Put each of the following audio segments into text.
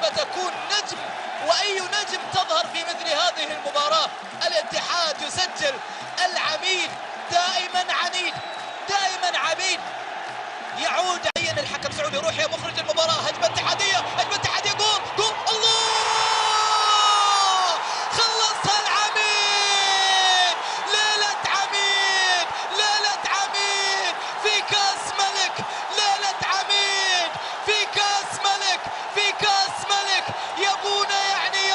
تكون نجم، وأي نجم تظهر في مثل هذه المباراة. الاتحاد يسجل، العميد دائما عنيد، دائما عميد. يعود عين الحكم سعودي، روح يا مخرج المباراة، هجمة اتحادية، هجمة اتحادية، جول جول، الله خلصها العميد. ليلة عميد، ليلة عميد في كاس ملك، ليلة عميد في كاس ملك، في كاس ملك. يبونا يعني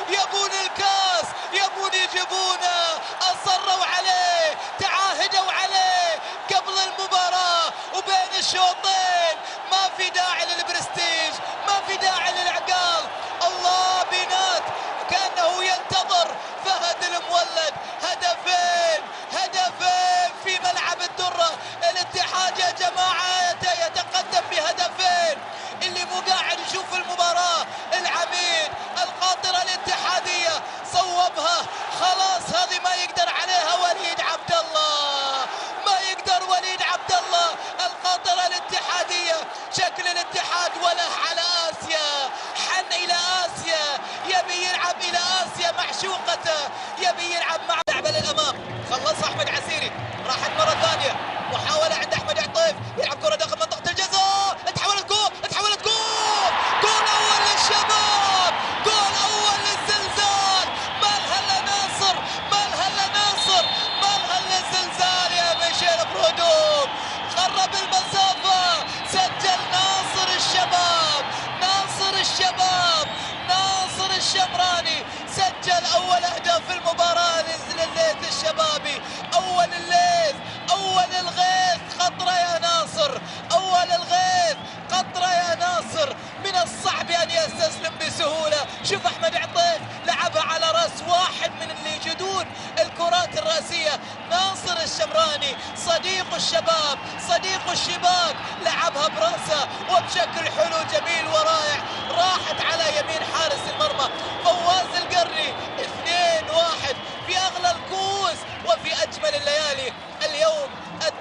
يبون الكاس، يبون يجيبونه. أصروا عليه، تعاهدوا عليه قبل المباراة وبين الشوطين. ما في داعي للبرستيج، ما في داعي للعقال. الله بينات كأنه ينتظر فهد المولد. هدفين، هدفين في ملعب الدرة. الاتحاد يا جماعة يتقدم بهدفين. اللي مو قاعد يشوف المباراة، العميد القاطرة الاتحادية صوبها، خلاص هذه ما يقدر عليها وليد عبد الله، ما يقدر وليد عبد الله. القاطرة الاتحادية، شكل الاتحاد وله على آسيا، حن إلى آسيا، يبي يلعب إلى آسيا معشوقته، يبي يلعب مع لعبة للأمام. خلصها أحمد عسيري، راحت مرة ثانية، محاولة عند أحمد عطيف، يلعب كرة داخل منطقة الجزاء، اتحولت جول، اتحولت جول، جول أول للشباب، جول أول للزلزال. مالها إلا ناصر، مالها إلا ناصر، مالها إلا الزلزال يا ميشيل برودوم. خرب المسافة، سجل ناصر الشباب، ناصر الشباب، ناصر الشمراني سجل أول أهداف المباراة للليث الشبابي. أول الليث، أول الغيث، قطرة يا ناصر، أول الغيث، قطرة يا ناصر. من الصعب أن يستسلم بسهولة. شوف أحمد عطيف لعبها على رأس واحد من اللي يجدون الكرات الرأسية. ناصر الشمراني صديق الشباب، صديق الشباك، لعبها برأسه وبشكل حلو جميل ورائع، راحت على يمين حارس المرمى فواز القرني. 2-1 في أغلى الكؤوس وفي أجمل الليالي. اليوم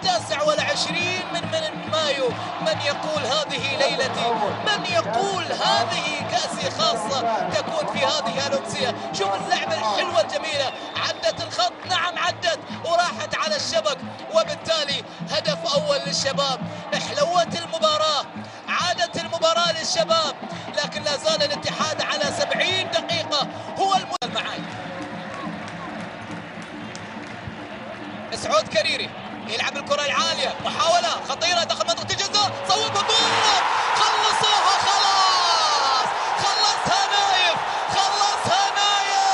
29 من مايو. من يقول هذه ليلتي، من يقول هذه كأسي خاصة تكون في هذه الأمسية. شوف اللعبة الحلوة الجميلة، عدت الخط، نعم عدت وراحت على الشبك، وبالتالي هدف أول للشباب. حلوت المباراة، عادت المباراة للشباب، لكن لا زال الاتحاد على 70 دقيقة هو معاي. سعود كريري يلعب الكرة العالية، محاولة خطيرة داخل منطقة الجزاء، صوب جول، خلصوها خلاص، خلصها نايف، خلصها نايف.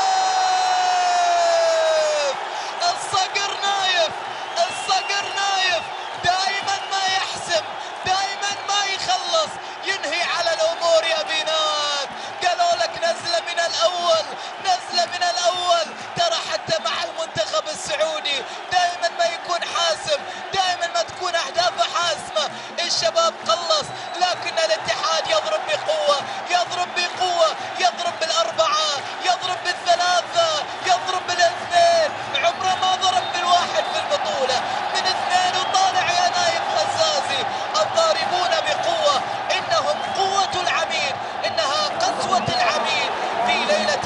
الصقر نايف، الصقر نايف، دائما ما يحسم، دائما ما يخلص، ينهي على الأمور يا بينات. قالوا لك نزلة من الأول، نزلة من الأول. ترى حتى مع المنتخب السعودي دائما ما يكون حاسم، دائما ما تكون أهدافه حاسمة. الشباب قلص، لكن الاتحاد يضرب بقوة، يضرب بقوة، يضرب بالأربعة، يضرب بالثلاثة، يضرب بالاثنين. عمره ما ضرب بالواحد في البطولة، من اثنين وطالع يا نايف غزازي. الضاربون بقوة، إنهم قوة العميد، إنها قسوة العميد في ليلة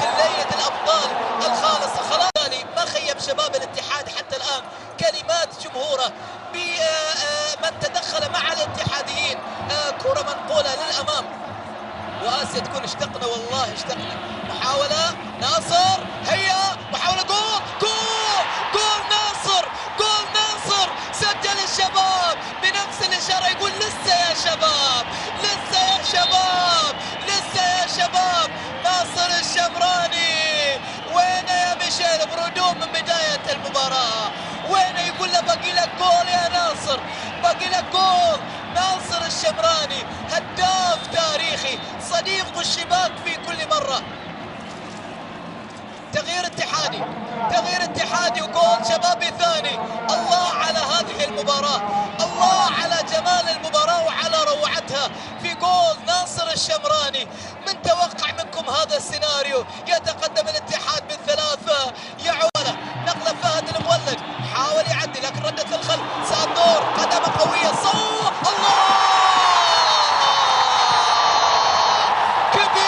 الأبطال الخالصة. خلاص ما خيب شباب الاتحاد حتى الآن. كلمات جمهوره بمن تدخل مع الاتحاديين، كرة منقولة للأمام، وآسيا تكون اشتقنا، والله اشتقنا. محاولة ناصر، هيا محاولة، جول جول جول ناصر، جول ناصر. سجل الشباب بنفس الإشارة، يقول لسه يا شباب، لسه يا شباب، لسه يا شباب. ناصر الشمراني وين يا ميشيل برودوم من بداية المباراة؟ وين؟ يقول له باقي لك جول يا ناصر، باقي لك جول. ناصر الشمراني هداف تاريخي، صديق الشباك في كل مرة. تغيير اتحادي، تغيير اتحادي وجول شبابي ثاني. الله على هذه المباراة، الله على جمال المباراة وعلى روعتها في جول ناصر الشمراني. من توقع منكم هذا السيناريو؟ يتقدم الاتحاد بالثلاثة، يعود نقلة فهد المولد، حاول يعدي لكن ردت للخلف، سادور قدمه قوية، صوب الله كبير.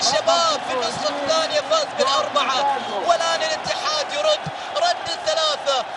الشباب في النسخة الثانية فاز بالأربعة، ولا